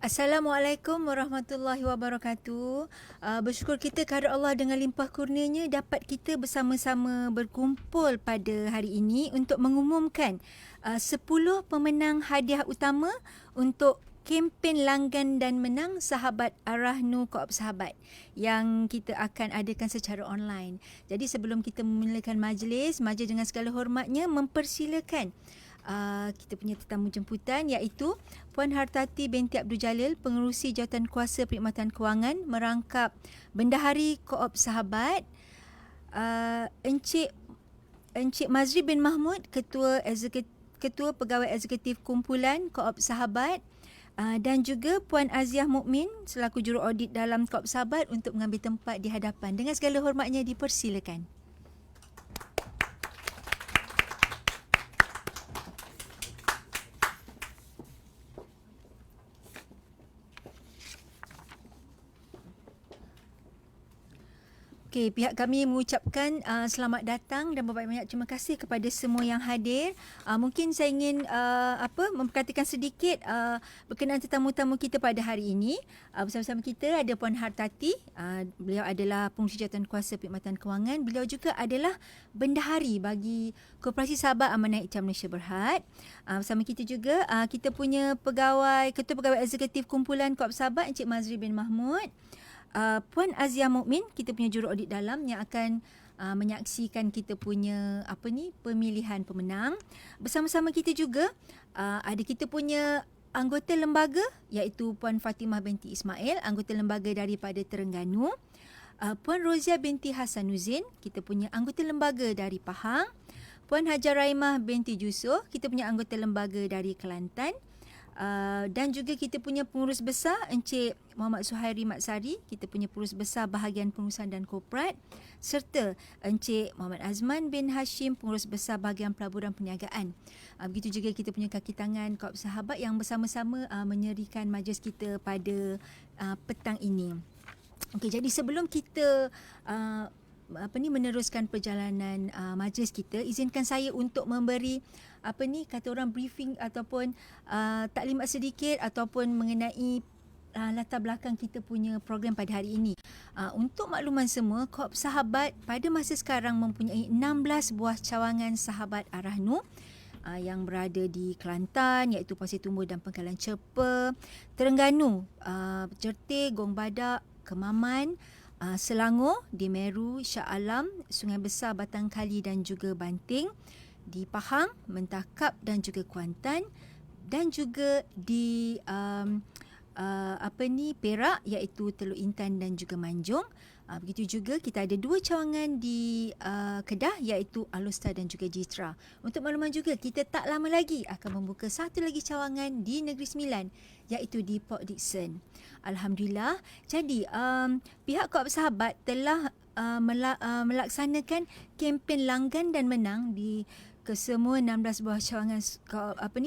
Assalamualaikum warahmatullahi wabarakatuh. Bersyukur kita kepada Allah dengan limpah kurnianya dapat kita bersama-sama berkumpul pada hari ini untuk mengumumkan 10 pemenang hadiah utama untuk kempen langgan dan menang Sahabat Arahnu Koop Sahabat yang kita akan adakan secara online. Jadi sebelum kita memulakan majlis dengan segala hormatnya mempersilakan kita punya tetamu jemputan iaitu Puan Hartati binti Abdul Jalil, Pengerusi Jawatankuasa Perkhidmatan Kewangan merangkap Bendahari Koop Sahabat, Encik Mazri bin Mahmud, Ketua Pegawai Eksekutif Kumpulan Koop Sahabat, dan juga Puan Aziah Mukmin selaku juru audit dalam Koop Sahabat untuk mengambil tempat di hadapan. Dengan segala hormatnya dipersilakan. Okey, pihak kami mengucapkan selamat datang dan banyak terima kasih kepada semua yang hadir. Mungkin saya ingin memperkatakan sedikit berkenaan tetamu-tetamu kita pada hari ini. Bersama-sama kita ada Puan Hartati. Beliau adalah Pengerusi Jawatankuasa Perkhidmatan Kewangan. Beliau juga adalah bendahari bagi Koperasi Sahabat Amanah Iktiar Malaysia Berhad. Bersama kita juga kita punya Ketua Pegawai Eksekutif Kumpulan Koop Sahabat Encik Mazri bin Mahmud. Puan Aziah Mukmin, kita punya juru audit dalam yang akan menyaksikan kita punya pemilihan pemenang. Bersama-sama kita juga ada kita punya anggota lembaga iaitu Puan Fatimah binti Ismail, anggota lembaga daripada Terengganu. Puan Rozia binti Hasanuddin, kita punya anggota lembaga dari Pahang. Puan Hajar Raimah binti Jusoh, kita punya anggota lembaga dari Kelantan. Dan juga kita punya pengurus besar Encik Muhammad Suhairi Matsari, kita punya pengurus besar bahagian pengurusan dan korporat, serta Encik Muhammad Azman bin Hashim, pengurus besar bahagian pelaburan perniagaan. Begitu juga kita punya kaki tangan Koop Sahabat yang bersama-sama menyerikan majlis kita pada petang ini. Okey, jadi sebelum kita meneruskan perjalanan majlis kita, izinkan saya untuk memberi kata orang briefing ataupun taklimat sedikit ataupun mengenai latar belakang kita punya program pada hari ini. Untuk makluman semua, Koop Sahabat pada masa sekarang mempunyai 16 buah cawangan Sahabat Arahnu yang berada di Kelantan iaitu Pasir Tumbuh dan Pangkalan Cepa, Terengganu, Jertih, Gong Badak, Kemaman, Selangor, di Meru, Shah Alam, Sungai Besar, Batang Kali dan juga Banting, di Pahang, Mentakap dan juga Kuantan, dan juga di Perak iaitu Teluk Intan dan juga Manjung. Begitu juga kita ada 2 cawangan di Kedah iaitu Alor Setar dan juga Jitra. Untuk makluman juga, kita tak lama lagi akan membuka satu lagi cawangan di Negeri Sembilan iaitu di Port Dickson. Alhamdulillah. Jadi pihak Koop Sahabat telah melaksanakan kempen langgan dan menang di kesemua 16 buah cawangan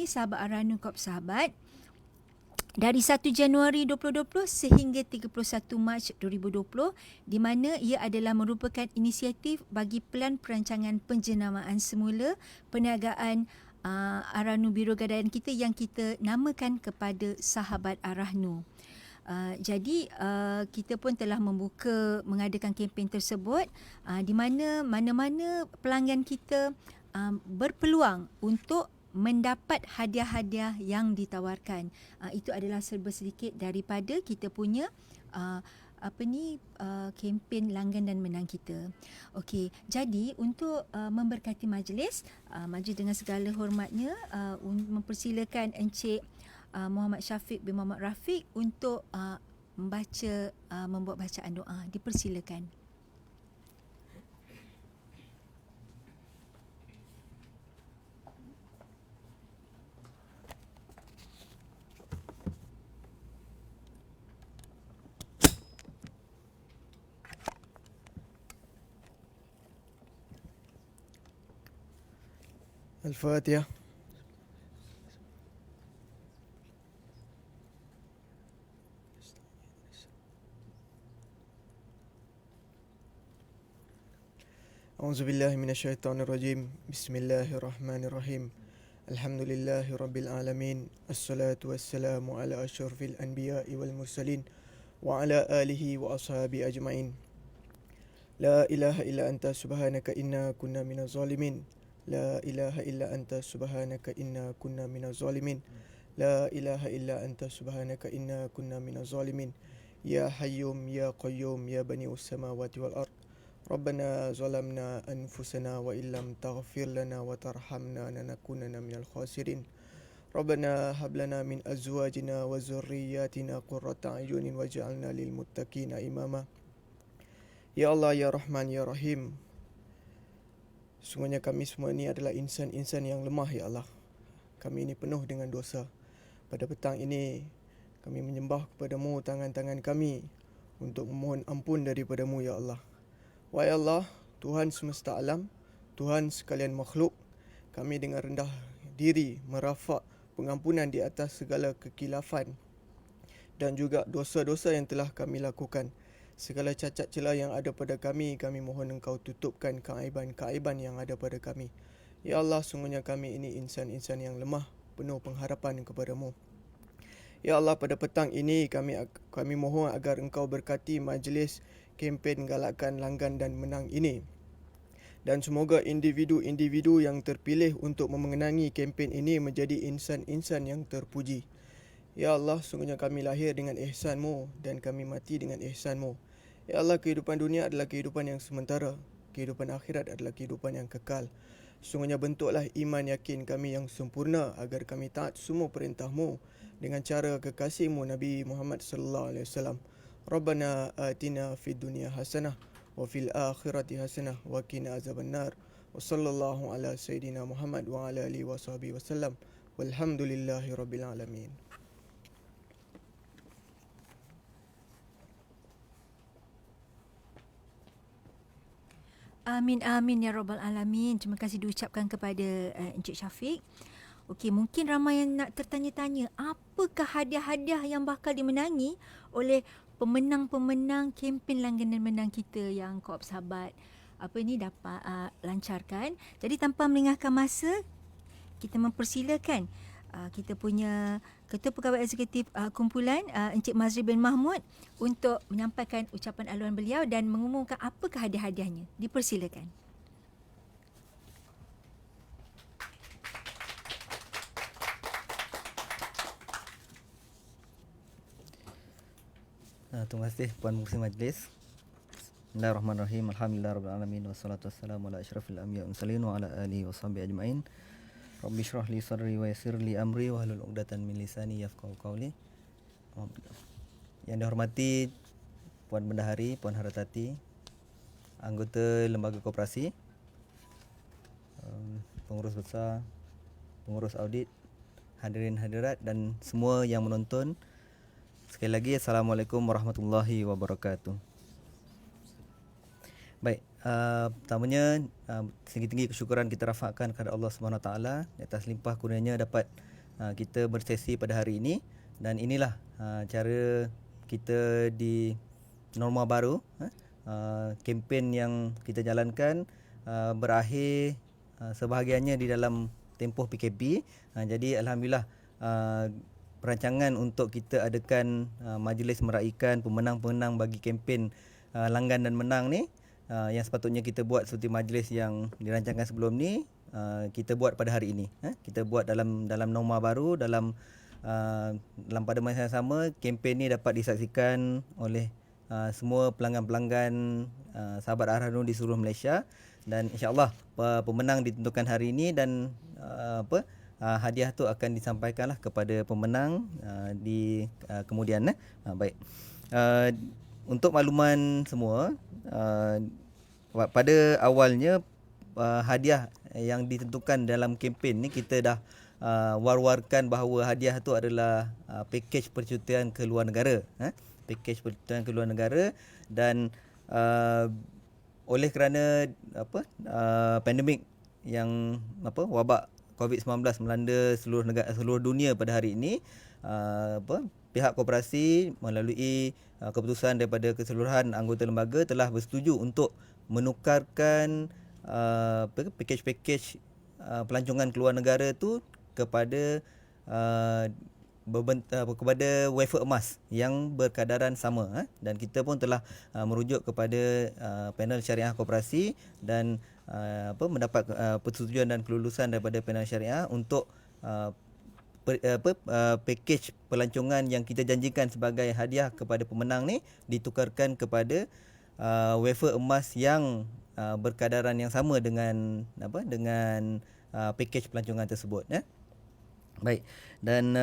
Sahabat Arahnu Koop Sahabat dari 1 Januari 2020 sehingga 31 Mac 2020, di mana ia adalah merupakan inisiatif bagi Pelan Perancangan Penjenamaan Semula Perniagaan Arahnu Biro Gadaian kita yang kita namakan kepada Sahabat Arahnu. Jadi kita pun telah mengadakan kempen tersebut di mana mana-mana pelanggan kita berpeluang untuk mendapat hadiah-hadiah yang ditawarkan. Itu adalah serba sedikit daripada kita punya kempen langgan dan menang kita. Okey, jadi untuk memberkati majlis dengan segala hormatnya mempersilakan Encik Muhammad Syafiq bin Muhammad Rafiq untuk membuat bacaan doa. Dipersilakan. الفاتحة. أعوذ بالله من الشيطان الرجيم. بسم الله الرحمن الرحيم. Alhamdulillahi Rabbil Alamin. Assalatu wassalamu ala asyrafil anbiya'i wal mursalin wa ala alihi wa ashabi ajma'in. La ilaha illa anta subhanaka inna kunna minaz zalimin. La ilaha illa anta subhanaka inna kunna minaz zalimin. La ilaha illa anta subhanaka inna kunna minaz zalimin. Ya Hayyum ya Qayyum ya Bani'us samawati wal ard. ربنا ظلمنا أنفسنا وإن لم تغفر لنا وترحمنا لنكونن من الخاسرين ربنا هب لنا من أزواجنا وذرياتنا قرة أعين واجعلنا للمتقين إماما Ya Allah, Ya Rahman, Ya Rahim. Sungguhnya kami semua ini adalah insan-insan yang lemah, Ya Allah. Kami ini penuh dengan dosa. Pada petang ini kami menyembah kepadamu tangan-tangan kami untuk memohon ampun daripadamu, Ya Allah. Wahai Allah, Tuhan semesta alam, Tuhan sekalian makhluk, kami dengan rendah diri merafak pengampunan di atas segala kekilafan dan juga dosa-dosa yang telah kami lakukan. Segala cacat celah yang ada pada kami mohon Engkau tutupkan keaiban-keaiban yang ada pada kami. Ya Allah, sungguhnya kami ini insan-insan yang lemah, penuh pengharapan kepadamu. Ya Allah, pada petang ini kami mohon agar Engkau berkati majlis kempen Galakkan Langgan dan Menang ini. Dan semoga individu-individu yang terpilih untuk memenangi kempen ini menjadi insan-insan yang terpuji. Ya Allah, sungguhnya kami lahir dengan ihsan-Mu dan kami mati dengan ihsan-Mu. Ya Allah, kehidupan dunia adalah kehidupan yang sementara. Kehidupan akhirat adalah kehidupan yang kekal. Sungguhnya bentuklah iman yakin kami yang sempurna agar kami taat semua perintah-Mu dengan cara kekasih-Mu Nabi Muhammad sallallahu alaihi wasallam. Rabbana atina fid dunya hasanah wa fil akhirati hasanah wa qina azabannar. Wa sallallahu ala sayidina Muhammad wa ala alihi wa sahbihi wasallam. Walhamdulillahi rabbil alamin. Amin, amin ya Rabbal Alamin. Terima kasih diucapkan kepada Encik Syafiq. Okey, mungkin ramai yang nak tertanya-tanya, apakah hadiah-hadiah yang bakal dimenangi oleh pemenang-pemenang kempen langganan menang kita yang Koop Sahabat dapat lancarkan. Jadi tanpa melengahkan masa, kita mempersilakan kita punya Ketua Pegawai Eksekutif kumpulan Encik Mazri bin Mahmud untuk menyampaikan ucapan aluan beliau dan mengumumkan apakah hadiah-hadiahnya. Dipersilakan. Terima kasih Puan Pengerusi Majlis. Bismillahirrahmanirrahim. Alhamdulillah alamin wassalatu wassalamu ala asyrafil anbiya'i wal mursalin wa ala alihi washabihi ajmain. Rabbi shrah li sadri wa yassir li amri wahlul 'uqdatam min lisani yafqahu qawli. Yang dihormati Puan Bendahari, Puan Haratati, anggota Lembaga Koperasi, pengurus besar, pengurus audit, hadirin hadirat dan semua yang menonton. Sekali lagi, Assalamualaikum warahmatullahi wabarakatuh. Baik, pertamanya tinggi-tinggi kesyukuran kita rafakkan kepada Allah SWT di atas limpah kurnianya dapat kita bersesi pada hari ini. Dan inilah cara kita di norma baru, kempen yang kita jalankan berakhir sebahagiannya di dalam tempoh PKP. Jadi Alhamdulillah perancangan untuk kita adakan majlis meraikan pemenang-pemenang bagi kempen Langgan dan Menang ni yang sepatutnya kita buat seperti majlis yang dirancangkan sebelum ni, kita buat pada hari ini. Kita buat dalam norma baru, dalam pada masa yang sama kempen ni dapat disaksikan oleh semua pelanggan-pelanggan sahabat Arhanu di seluruh Malaysia, dan insya-Allah pemenang ditentukan hari ini dan hadiah tu akan disampaikanlah kepada pemenang di kemudian. Baik. Untuk makluman semua, pada awalnya hadiah yang ditentukan dalam kempen ni kita dah war-warkan bahawa hadiah tu adalah pakej percutian ke luar negara. Pakej percutian ke luar negara, dan oleh kerana pandemik yang wabak COVID-19 melanda seluruh dunia pada hari ini, pihak koperasi melalui keputusan daripada keseluruhan anggota lembaga telah bersetuju untuk menukarkan pakej-pakej pelancongan keluar negara tu kepada kepada wafer emas yang berkadaran sama, dan kita pun telah merujuk kepada panel syariah koperasi dan mendapat persetujuan dan kelulusan daripada panel syariah untuk pakej pelancongan yang kita janjikan sebagai hadiah kepada pemenang ni ditukarkan kepada wafer emas yang berkadaran yang sama dengan pakej pelancongan tersebut, ya. Baik, dan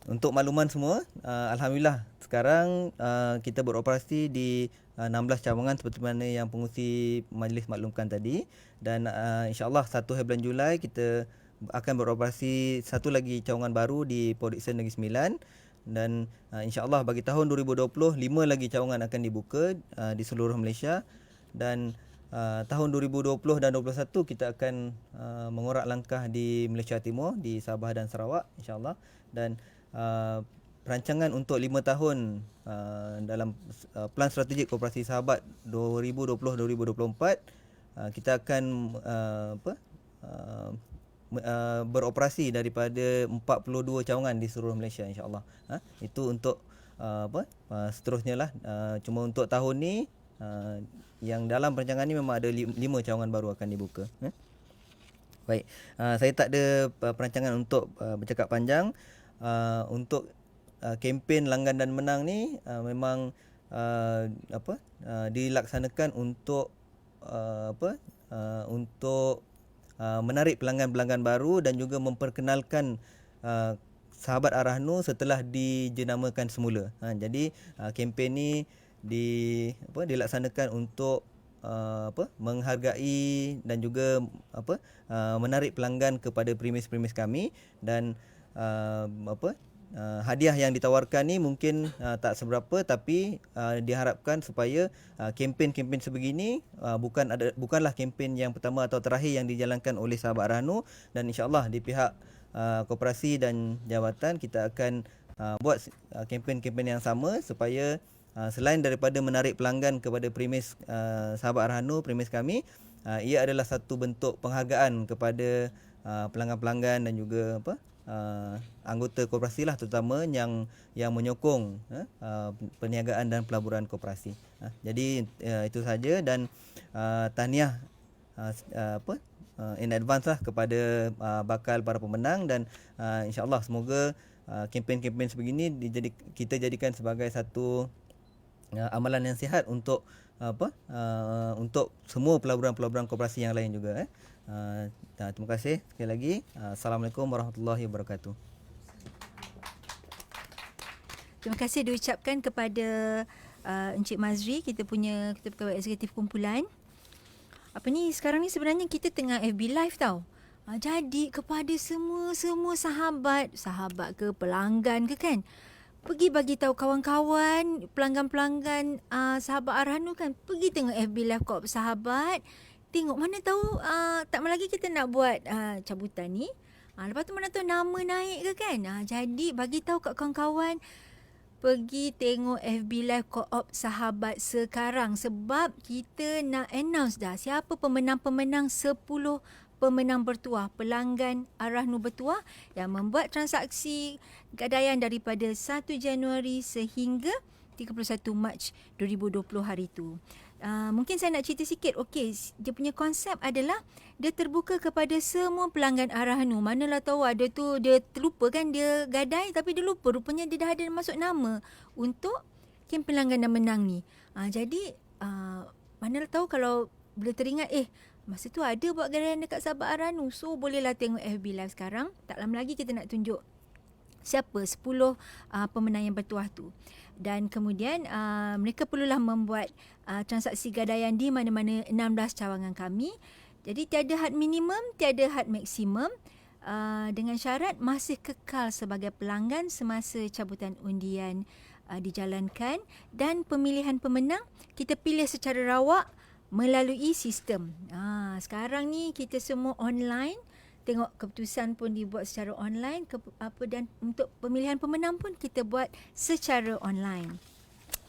untuk makluman semua, alhamdulillah sekarang kita beroperasi di 16 cawangan seperti mana yang pengurusi majlis maklumkan tadi, dan insya-Allah 1 hari bulan Julai kita akan beroperasi satu lagi cawangan baru di Port Dickson Negeri Sembilan, dan insya-Allah bagi tahun 2020 5 lagi cawangan akan dibuka di seluruh Malaysia, dan tahun 2020 dan 2021 kita akan mengorak langkah di Malaysia Timur, di Sabah dan Sarawak insya-Allah, dan perancangan untuk 5 tahun dalam Pelan Strategik Koperasi Sahabat 2020-2024 kita akan beroperasi daripada 42 cawangan di seluruh Malaysia insya-Allah. Itu untuk seterusnya lah. Cuma untuk tahun ni yang dalam perancangan ni memang ada 5 cawangan baru akan dibuka. Baik, saya tak ada perancangan untuk bercakap panjang. Untuk kempen Langgan dan Menang ni memang dilaksanakan untuk untuk menarik pelanggan-pelanggan baru dan juga memperkenalkan Sahabat Ar-Rahnu setelah dijenamakan semula. Jadi kempen ni dilaksanakan untuk menghargai dan juga menarik pelanggan kepada premis-premis kami, dan hadiah yang ditawarkan ni mungkin tak seberapa, tapi diharapkan supaya kempen-kempen sebegini bukanlah kempen yang pertama atau terakhir yang dijalankan oleh Sahabat Ar-Rahnu, dan insya-Allah di pihak koperasi dan jabatan kita akan buat kempen-kempen yang sama supaya selain daripada menarik pelanggan kepada premis Sahabat Ar-Rahnu, premis kami, ia adalah satu bentuk penghargaan kepada pelanggan-pelanggan dan juga anggota koperasi lah, terutama yang menyokong perniagaan dan pelaburan koperasi. Jadi itu saja, dan tahniah in advance lah kepada bakal para pemenang, dan insya-Allah semoga kempen-kempen sebegini kita jadikan sebagai satu amalan yang sihat untuk untuk semua pelaburan-pelaburan koperasi yang lain juga. Terima kasih sekali lagi. Assalamualaikum warahmatullahi wabarakatuh. Terima kasih diucapkan kepada Encik Mazri, kita punya Ketua Pegawai Eksekutif Kumpulan. Sekarang ni sebenarnya kita tengah FB Live tau. Jadi kepada semua sahabat ke pelanggan ke kan, pergi bagi tahu kawan-kawan, pelanggan-pelanggan Sahabat Ar-Rahnu kan, pergi tengok FB Live Koop Sahabat. Tengok, mana tahu tak lama lagi kita nak buat cabutan ni. Lepas tu mana tahu nama naik ke kan. Jadi bagi tahu kat kawan-kawan, pergi tengok FB Live Koop Sahabat sekarang, sebab kita nak announce dah siapa pemenang-pemenang 10 pemenang bertuah, pelanggan Ar-Rahnu bertuah yang membuat transaksi gadaian daripada 1 Januari sehingga 31 Mac 2020 hari itu. Mungkin saya nak cerita sikit. Okey, dia punya konsep adalah dia terbuka kepada semua pelanggan Ar-Rahnu. Manalah tahu ada tu dia terlupa kan, dia gadai tapi dia lupa rupanya dia dah ada masuk nama untuk kempen Langgan dan Menang ni. Jadi manalah tahu kalau boleh teringat masa tu ada buat gadaian dekat Sahabat Ar-Rahnu. So bolehlah tengok FB Live sekarang. Tak lama lagi kita nak tunjuk siapa 10 pemenang yang bertuah tu. Dan kemudian mereka perlulah membuat transaksi gadaian di mana-mana 16 cawangan kami. Jadi tiada had minimum, tiada had maksimum, dengan syarat masih kekal sebagai pelanggan semasa cabutan undian dijalankan, dan pemilihan pemenang kita pilih secara rawak melalui sistem. Sekarang ni kita semua online. Tengok keputusan pun dibuat secara online, dan untuk pemilihan pemenang pun kita buat secara online.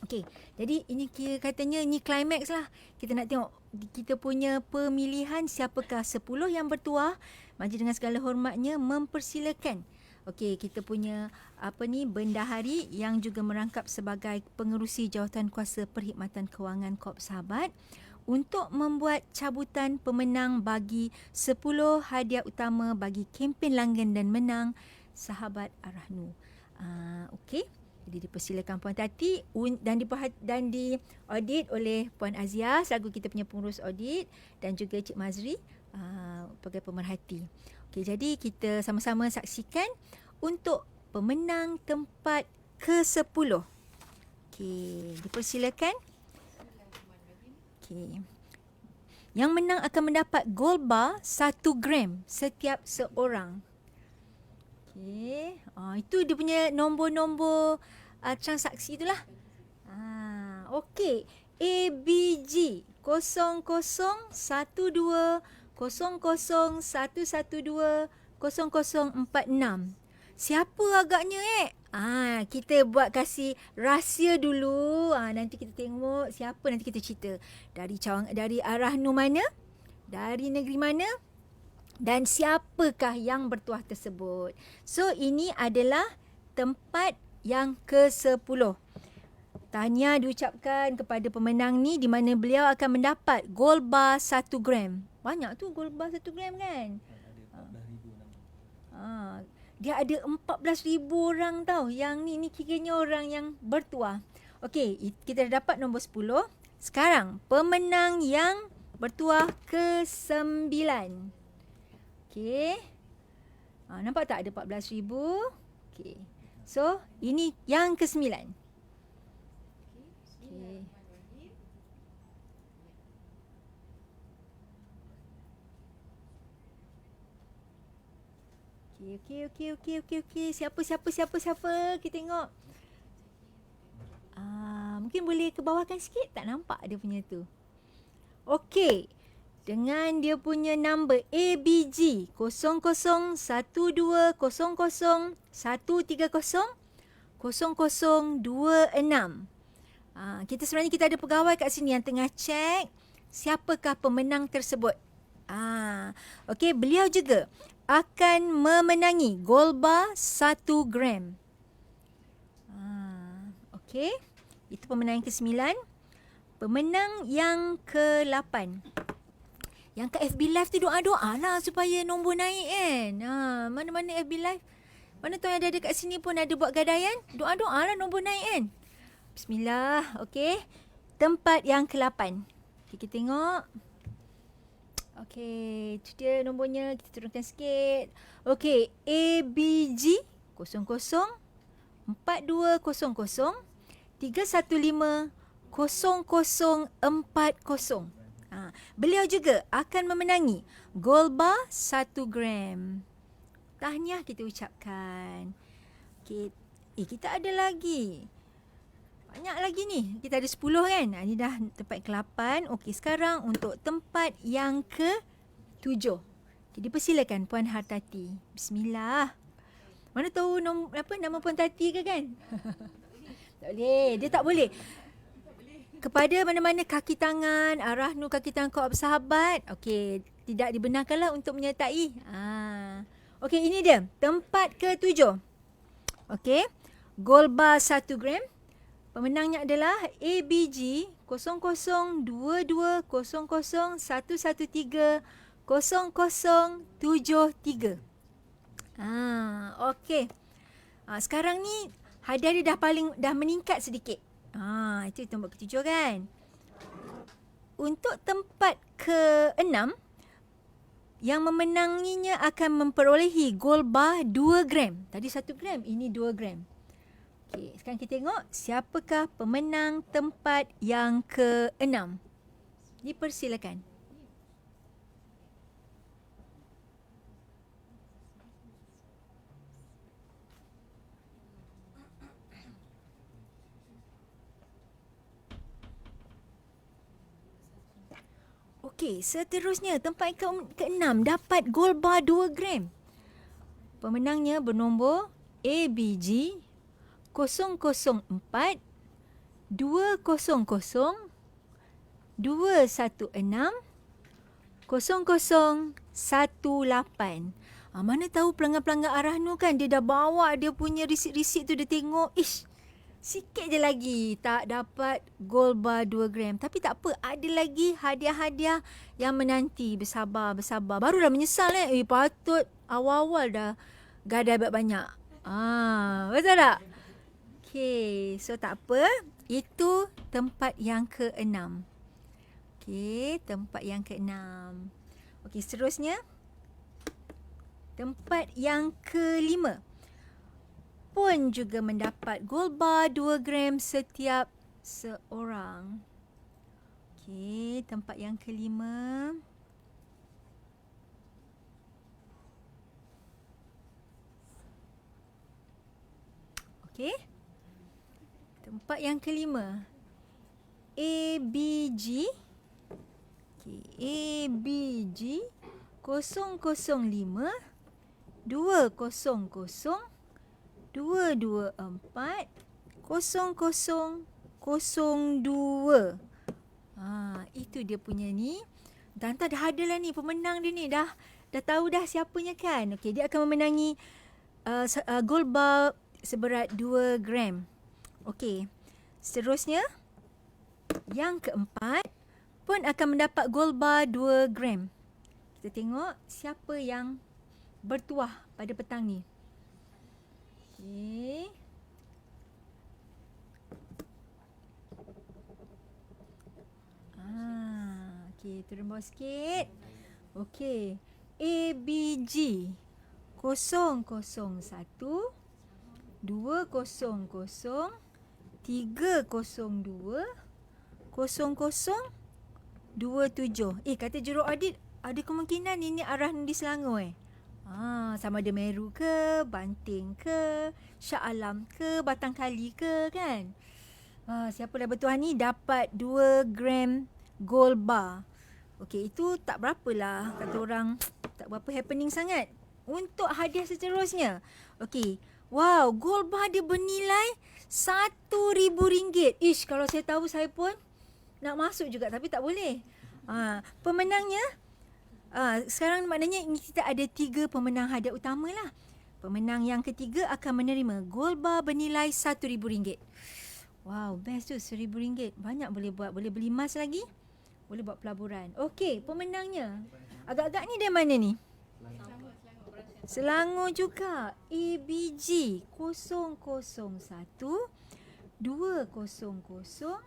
Okey, jadi ini kira katanya ini climax lah. Kita nak tengok kita punya pemilihan siapakah 10 yang bertuah. Majlis dengan segala hormatnya mempersilakan. Okey, kita punya bendahari yang juga merangkap sebagai pengerusi Jawatankuasa Perkhidmatan Kewangan Koop Sahabat untuk membuat cabutan pemenang bagi 10 hadiah utama bagi kempen Langgan dan Menang Sahabat Ar-Rahnu. Okey. Jadi dipersilakan Puan Tati dan diaudit oleh Puan Azia selaku kita punya pengurus audit dan juga Cik Mazri sebagai pemerhati. Okey, jadi kita sama-sama saksikan untuk pemenang tempat ke-10. Okey, dipersilakan. Okey. Yang menang akan mendapat gold bar 1 gram setiap seorang. Okey. Itu dia punya nombor-nombor transaksi itulah. Okey. ABG 0012 00 112 0046. Siapa agaknya kita buat kasih rahsia dulu. Nanti kita tengok siapa, nanti kita cerita. Dari arah mana? Dari negeri mana? Dan siapakah yang bertuah tersebut. So ini adalah tempat yang ke-10. Tahniah diucapkan kepada pemenang ni di mana beliau akan mendapat gold bar 1 gram. Banyak tu gold bar 1 gram kan? Dia ada 14,000 orang tau. Yang ni kiranya orang yang bertuah. Okey, kita dah dapat nombor 10. Sekarang pemenang yang bertuah ke-9. Okey. Nampak tak ada 14,000? Okey. So, ini yang ke-9. Okey. Okey. Siapa? Kita tengok. Mungkin boleh ke bawahkan sikit. Tak nampak dia punya tu. Okey. Dengan dia punya number ABG 001200 130 0026. Kita sebenarnya kita ada pegawai kat sini yang tengah cek siapakah pemenang tersebut. Okey, beliau juga akan memenangi gold bar 1 gram. Okey, itu pemenang yang ke-9. Pemenang yang ke-8. Yang ke FB Live tu doa-doa lah supaya nombor naik kan. Mana-mana FB Live. Mana tu yang ada kat sini pun ada buat gadaian. Doa-doa lah nombor naik kan. Bismillah. Okey. Tempat yang ke-8. Okay, kita tengok. Okey. Itu dia nombornya. Kita turunkan sikit. Okey. ABG 00 4200 315 0040. Beliau juga akan memenangi gold bar 1 gram. Tahniah kita ucapkan. Okay. Kita ada lagi. Banyak lagi ni. Kita ada 10 kan. Ini dah tempat ke-8. Okey, sekarang untuk tempat yang ke-7. Jadi persilakan Puan Hartati. Bismillah. Mana tahu nama Puan Tati ke kan? Tak boleh. Dia tak boleh. Kepada mana-mana kaki tangan, Ar-Rahnu kaki tangan Koop Sahabat, okey, tidak dibenarkanlah untuk menyertai. Okey, ini dia. Tempat ke-7. Okey. Gold bar 1 gram. Pemenangnya adalah ABG 0022 00 113 0073. Okey. Sekarang ni hadiah dia dah meningkat sedikit. Itu tempat ke-7 kan. Untuk tempat ke-6, yang memenanginya akan memperolehi gold bar 2 gram. Tadi 1 gram, ini 2 gram. Okey, sekarang kita tengok siapakah pemenang tempat yang ke-6. Dipersilakan. Okey, seterusnya tempat ke-6 dapat gold bar 2 gram. Pemenangnya bernombor ABG 004 200 216 0018. Mana tahu pelanggan-pelanggan Arahnu kan, dia dah bawa dia punya risit-risit tu, dia tengok, ish, sikit je lagi tak dapat gold bar 2 gram. Tapi tak apa, ada lagi hadiah-hadiah yang menanti. Bersabar. Barulah menyesal patut awal-awal dah gadai banyak. Betul tak? Okay, so tak apa. Itu tempat yang ke-6. Okay, tempat yang ke-6. Okay, seterusnya. Tempat yang ke-5 pun juga mendapat gold bar 2 gram setiap seorang. Okey, tempat yang ke-5. Okey. Tempat yang ke-5. ABG. Okey, ABG 005 200 224 0002. Itu dia punya ni. Tanta dah ada lah ni pemenang dia ni. Dah tahu dah siapanya kan. Okey, dia akan memenangi gold bar seberat 2 gram. Okey. Seterusnya yang keempat pun akan mendapat gold bar 2 gram. Kita tengok siapa yang bertuah pada petang ni. Okey. Okey, turun bawah sikit. Okey. ABG 001 200 302 0027. Kata juru audit, ada kemungkinan ini arah di Selangor sama ada Meru ke, Banting ke, Shah Alam ke, Batang Kali ke kan. Siapa dah bertuah ni dapat 2 gram gold bar. Okey, itu tak berapalah, kata orang, tak berapa happening sangat. Untuk hadiah seterusnya. Okey. Wow, gold bar dia bernilai RM1,000. Ish, kalau saya tahu saya pun nak masuk juga, tapi tak boleh. Pemenangnya sekarang maknanya kita ada 3 pemenang hadiah utama lah. Pemenang yang ketiga akan menerima gold bar bernilai RM1,000. Wow, best tu RM1,000. Banyak boleh buat. Boleh beli emas lagi. Boleh buat pelaburan. Okey, pemenangnya. Agak-agak ni dari mana ni? Selangor juga. ABG 001 200 309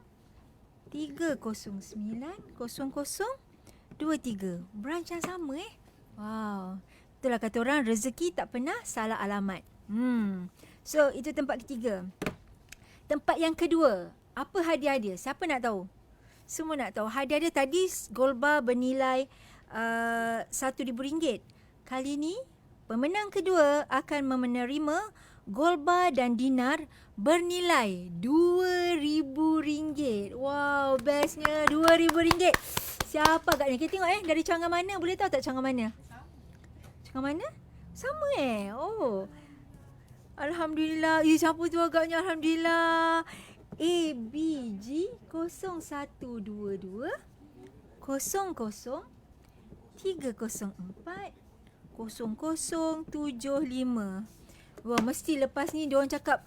0023. Branch yang sama Wow. Itulah kata orang, rezeki tak pernah salah alamat. So, itu tempat ketiga. Tempat yang kedua, apa hadiah dia? Siapa nak tahu? Semua nak tahu. Hadiah dia tadi gold bar bernilai RM1,000. Kali ni pemenang kedua akan menerima gold bar dan dinar bernilai RM2,000. Wow, bestnya RM2,000. Siapa agaknya? Kita tengok dari canggal mana? Boleh tahu tak canggal mana? Canggal mana? Sama Oh. Alhamdulillah. Siapa tu agaknya? Alhamdulillah. ABG 0122 00 304 0075. Wah, mesti lepas ni diorang cakap,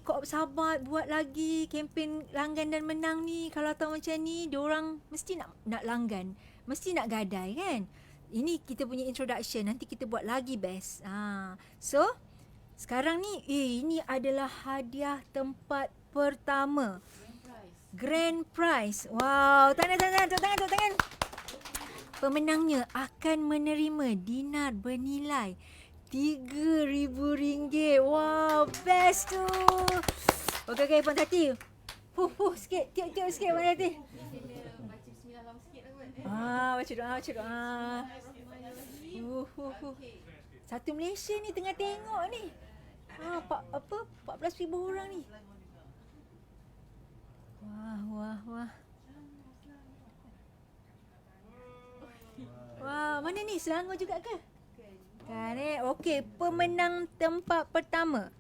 Koop Sahabat buat lagi kempen langgan dan menang ni. Kalau tahu macam ni, diorang mesti nak langgan. Mesti nak gadai kan. Ini kita punya introduction. Nanti kita buat lagi best. So, sekarang ni, ini adalah hadiah tempat pertama. Grand prize. Wow, tepuk tangan. Pemenangnya akan menerima dinar bernilai RM3,000. Wow, best tu. Okey, Puan Tati. Sikit. Tiup sikit, Puan Tati. Baca doa. Satu Malaysia ni tengah tengok ni. 14,000 orang ni. Wah. Wah, mana ni? Selangor juga ke? Kan Okey, pemenang tempat pertama.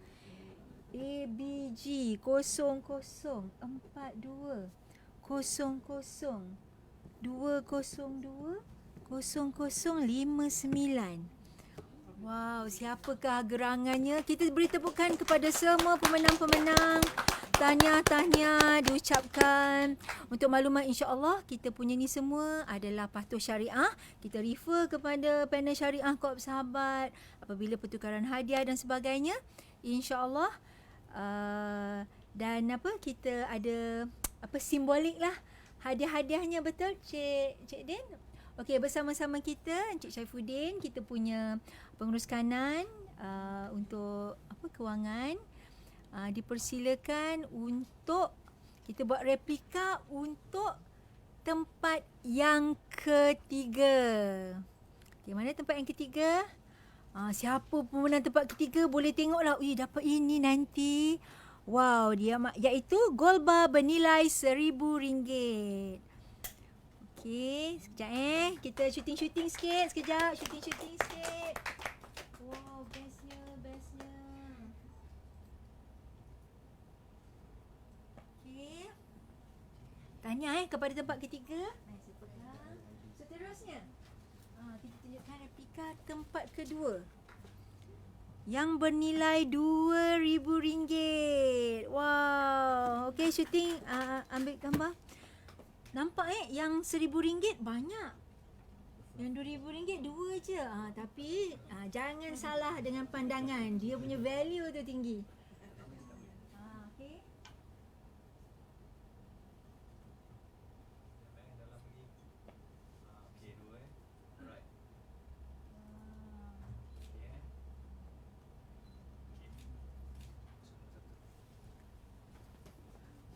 ABG 0042 00 202 0059. Wow, siapakah gerangannya? Kita beri tepukan kepada semua pemenang-pemenang. Tahniah diucapkan. Untuk maklumat, insya-Allah kita punya ni semua adalah patuh syariah. Kita refer kepada panel syariah Koop Sahabat apabila pertukaran hadiah dan sebagainya. Insya-Allah dan kita ada simbolik lah hadiah-hadiahnya, betul Cik Din? Okey, bersama-sama kita Encik Saifuddin, kita punya pengurus kanan untuk kewangan, dipersilakan untuk kita buat replika untuk tempat yang ketiga. Okey, mana tempat yang ketiga? Siapa pemenang tempat ketiga boleh tengoklah. Dapat ini nanti. Wow, dia iaitu gold bar bernilai RM1,000. Okey, sekejap kita shooting sikit sekejap. Shooting sikit. Wow, bestnya. Okey. Tanya kepada tempat ketiga. Saya pegang. Seterusnya, kita tunjukkan replika tempat kedua yang bernilai RM2,000. Wow. Okey, shooting ambil gambar. Nampak yang RM1,000 banyak. Yang RM2,000 dua je. Tapi jangan salah dengan pandangan. Dia punya value tu tinggi. Okey.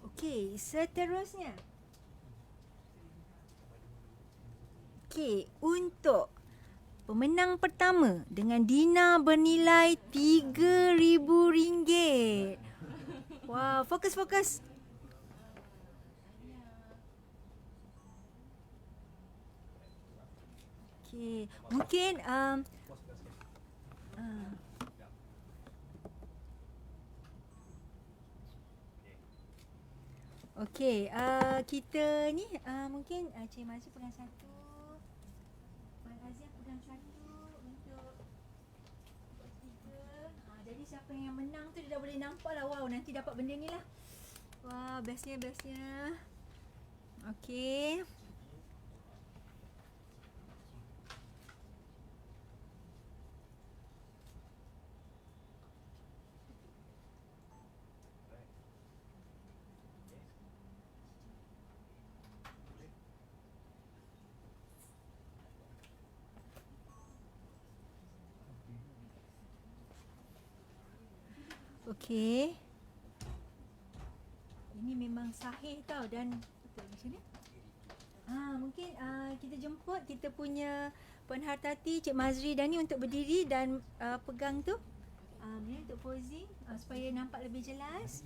Okey, seterusnya. Okey, untuk pemenang pertama dengan dina bernilai RM3,000. Wow, fokus. Okey, mungkin okey, kita ni mungkin Cik Mazri pegang satu. Puan Azia pegang satu untuk tiga. Jadi siapa yang menang tu dia dah boleh nampak lah. Wow, nanti dapat benda ni lah. Wah, bestnya. Okey. Okey. Ini memang sahih tau dan betul macam ni. Mungkin kita jemput kita punya Puan Hartati, Cik Mazri dan ni untuk berdiri dan pegang tu. Ni untuk posing supaya nampak lebih jelas.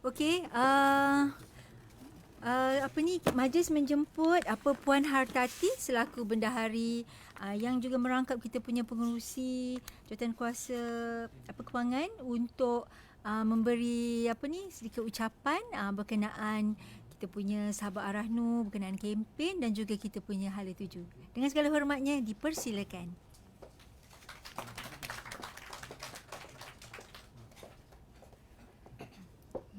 Okey, majlis menjemput Puan Hartati selaku bendahari yang juga merangkap kita punya pengerusi jawatan kuasa kewangan untuk memberi sedikit ucapan berkenaan kita punya sahabat Arahnu, berkenaan kempen dan juga kita punya hala tuju. Dengan segala hormatnya, dipersilakan.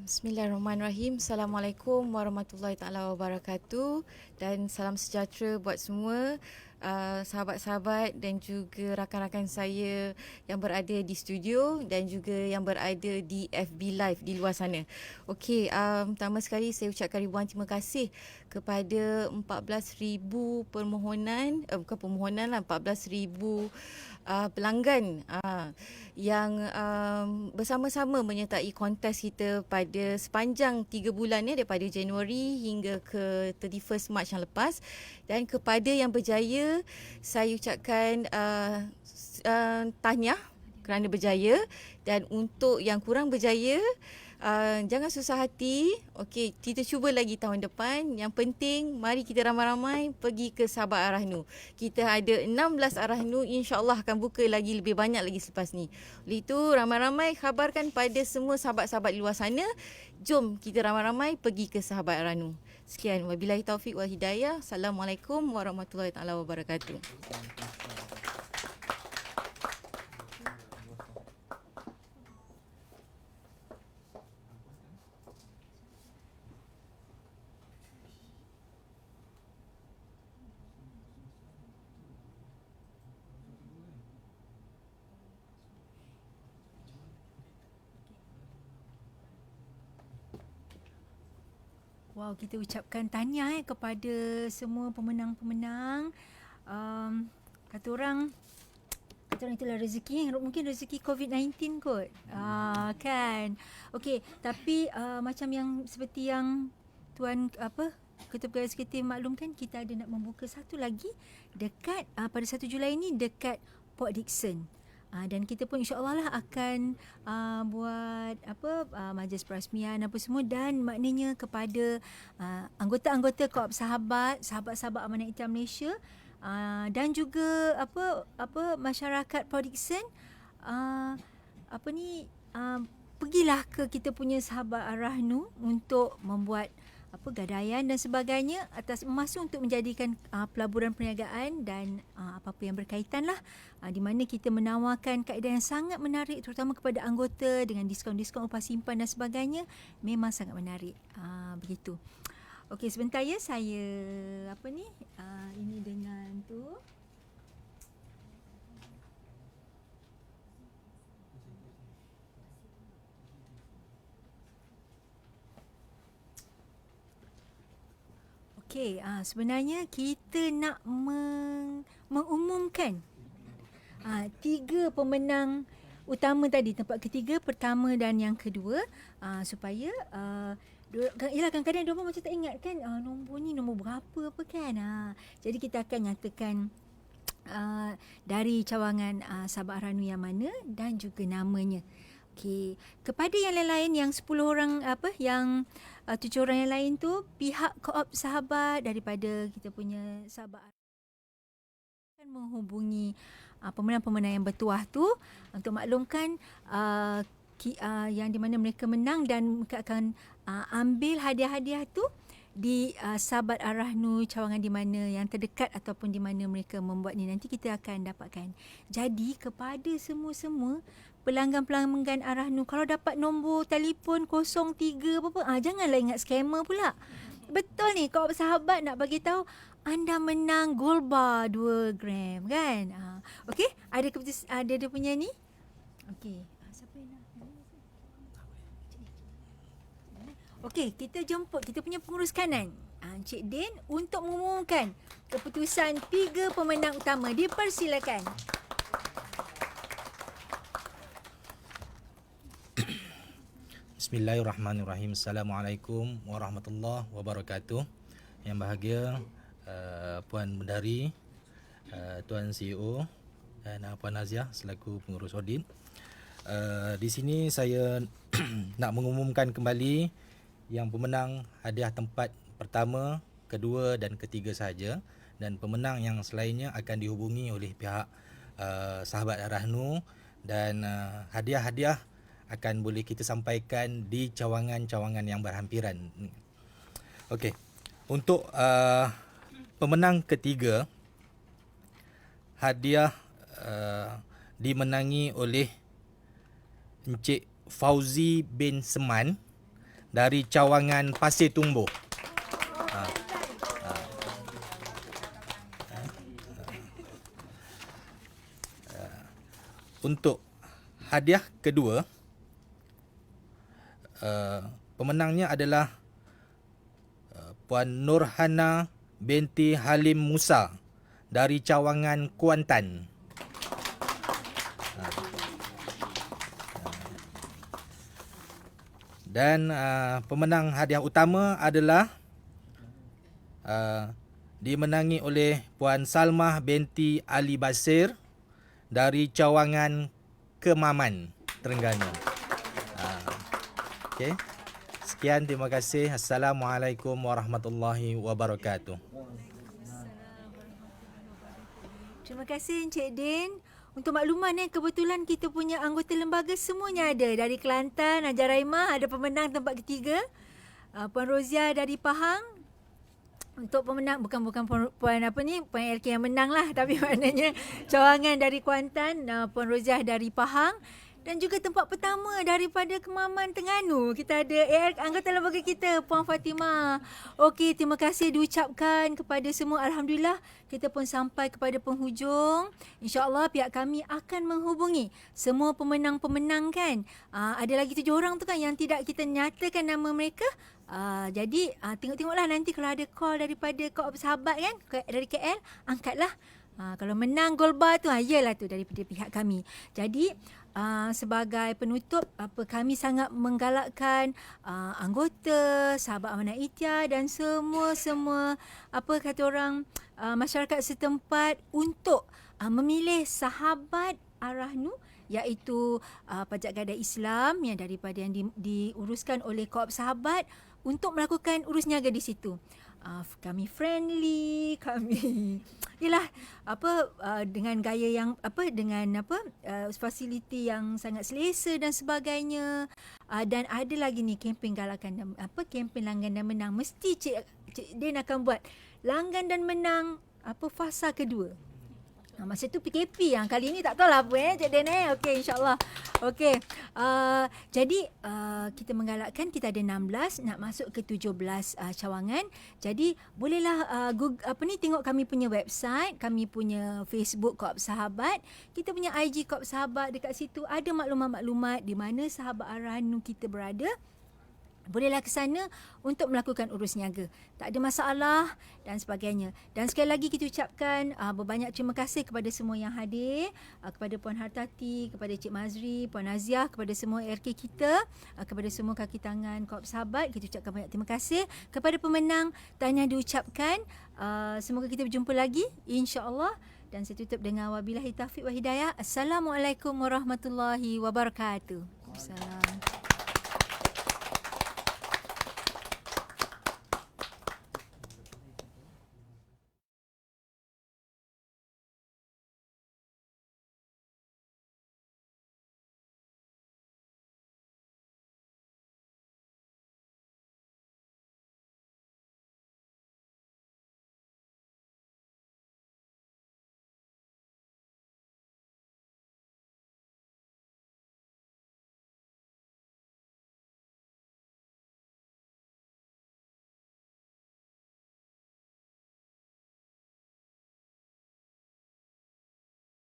Bismillahirrahmanirrahim. Assalamualaikum warahmatullahi taala wabarakatuh dan salam sejahtera buat semua sahabat-sahabat dan juga rakan-rakan saya yang berada di studio dan juga yang berada di FB Live di luar sana. Okey, pertama sekali saya ucapkan ribuan terima kasih kepada 14,000 permohonan, bukan permohonan lah, 14,000 pelanggan yang bersama-sama menyertai kontes kita pada sepanjang 3 bulan daripada Januari hingga ke 31st Mac yang lepas. Dan kepada yang berjaya, saya ucapkan tahniah kerana berjaya, dan untuk yang kurang berjaya, jangan susah hati. Okey, kita cuba lagi tahun depan. Yang penting mari kita ramai-ramai pergi ke Sahabat Arahnu. Kita ada 16 Arahnu, insya-Allah akan buka lagi lebih banyak lagi selepas ni. Oleh itu ramai-ramai khabarkan pada semua sahabat-sahabat di luar sana, jom kita ramai-ramai pergi ke Sahabat Arahnu. Sekian, wabillahi taufik wal hidayah. Assalamualaikum warahmatullahi taala wabarakatuh. Wow, kita ucapkan tahniah kepada semua pemenang-pemenang. Kata orang itulah rezeki, mungkin rezeki COVID-19 kot. Kan. Okey, tapi macam yang seperti yang tuan Ketua Pegawai Eksekutif maklumkan, kita ada nak membuka satu lagi dekat pada 1 Julai ni dekat Port Dickson. Dan kita pun insya-Allah lah akan buat majlis perasmian apa semua, dan maknanya kepada anggota-anggota Koop sahabat-sahabat Amanah Islam Malaysia dan juga masyarakat Port Dickson, pergilah ke kita punya Sahabat Arahnu untuk membuat gadaian dan sebagainya atas emas untuk menjadikan pelaburan perniagaan dan apa-apa yang berkaitan lah, di mana kita menawarkan kaedah yang sangat menarik terutama kepada anggota dengan diskaun-diskaun upah simpan dan sebagainya. Memang sangat menarik. Begitu. Okey, sebentar ya, saya ini dengan tu. Okey, sebenarnya kita nak mengumumkan 3 pemenang utama tadi, tempat ketiga, pertama dan yang kedua, supaya yelah kadang-kadang diorang macam tak ingat kan nombor ni nombor berapa apa kan. Jadi kita akan nyatakan dari cawangan Sahabat Arahnu yang mana dan juga namanya. Okey, kepada yang lain-lain yang 10 orang yang 7 orang yang lain tu, pihak Koop Sahabat daripada kita punya Sahabat akan menghubungi pemenang-pemenang yang bertuah tu untuk maklumkan yang di mana mereka menang, dan mereka akan ambil hadiah-hadiah tu di Sahabat Arahnu cawangan di mana yang terdekat ataupun di mana mereka membuat ni, nanti kita akan dapatkan. Jadi kepada semua-semua pelanggan-pelanggan Arahnu, kalau dapat nombor telefon 03 janganlah ingat scammer pula. Betul ni, Koop Sahabat nak bagi tahu anda menang gold bar 2 gram kan. Okey, ada dia punya ni. Okey, siapa yang nak? Okey, kita jemput kita punya pengurus kanan, Encik Din, untuk mengumumkan keputusan 3 pemenang utama. Dipersilakan. Bismillahirrahmanirrahim. Assalamualaikum warahmatullahi wabarakatuh. Yang bahagia Puan Bendahari, Tuan CEO dan Puan Naziah selaku pengurus audit. Di sini saya nak mengumumkan kembali yang pemenang hadiah tempat pertama, kedua dan ketiga sahaja, dan pemenang yang selainnya akan dihubungi oleh pihak Sahabat Arahnu, dan hadiah-hadiah akan boleh kita sampaikan di cawangan-cawangan yang berhampiran. Okey. Untuk pemenang ketiga, hadiah dimenangi oleh Encik Fauzi bin Seman dari cawangan Pasir Tumbuh. Untuk hadiah kedua, pemenangnya adalah Puan Nurhana binti Halim Musa dari cawangan Kuantan. Dan pemenang hadiah utama adalah dimenangi oleh Puan Salmah binti Ali Basir dari cawangan Kemaman, Terengganu. Okey. Sekian, terima kasih. Assalamualaikum warahmatullahi wabarakatuh. Terima kasih Encik Din. Untuk makluman kebetulan kita punya anggota lembaga semuanya ada. Dari Kelantan, Hajar Raimah ada pemenang tempat ketiga. Puan Rozia dari Pahang. Untuk pemenang bukan puan LK yang menang lah, tapi maknanya cawangan dari Kuantan, Puan Roziah dari Pahang, dan juga tempat pertama daripada Kemaman Terengganu. Kita ada anggota lembaga kita, Puan Fatimah. Okey, terima kasih diucapkan kepada semua. Alhamdulillah kita pun sampai kepada penghujung. InsyaAllah pihak kami akan menghubungi semua pemenang-pemenang kan. Ada lagi 7 orang tu kan yang tidak kita nyatakan nama mereka. Jadi tengok-tengoklah nanti kalau ada call daripada Koop Sahabat kan dari KL, angkatlah. Kalau menang gold bar tu, yalah tu daripada pihak kami. Jadi sebagai penutup, kami sangat menggalakkan anggota Sahabat Amanah Ikhtiar dan semua masyarakat setempat untuk memilih Sahabat Ar-Rahnu, iaitu pajak gadai Islam yang daripada yang diuruskan oleh Koop Sahabat untuk melakukan urus niaga di situ. Kami friendly, kami dengan gaya yang fasiliti yang sangat selesa dan sebagainya. Dan ada lagi ni kempen galakan kempen langgan dan menang. Mesti Cik Din akan buat langgan dan menang fasa kedua. Masa tu PKP yang kali ni tak tahulah apa Cik Den Okey, insyaAllah. Okey. Jadi kita menggalakkan, kita ada 16 nak masuk ke 17 cawangan. Jadi bolehlah tengok kami punya website, kami punya Facebook Koop Sahabat, kita punya IG Koop Sahabat. Dekat situ ada maklumat-maklumat di mana Sahabat Ar-Rahnu kita berada. Bolehlah ke sana untuk melakukan urus niaga. Tak ada masalah dan sebagainya. Dan sekali lagi kita ucapkan berbanyak terima kasih kepada semua yang hadir, kepada Puan Hartati, kepada Cik Mazri, Puan Naziah, kepada semua RK kita, kepada semua kaki tangan Koop Sahabat. Kita ucapkan banyak terima kasih. Kepada pemenang, tahniah diucapkan. Semoga kita berjumpa lagi, insya-Allah. Dan saya tutup dengan wabillahi taufiq wa hidayah. Assalamualaikum warahmatullahi wabarakatuh. Assalamualaikum.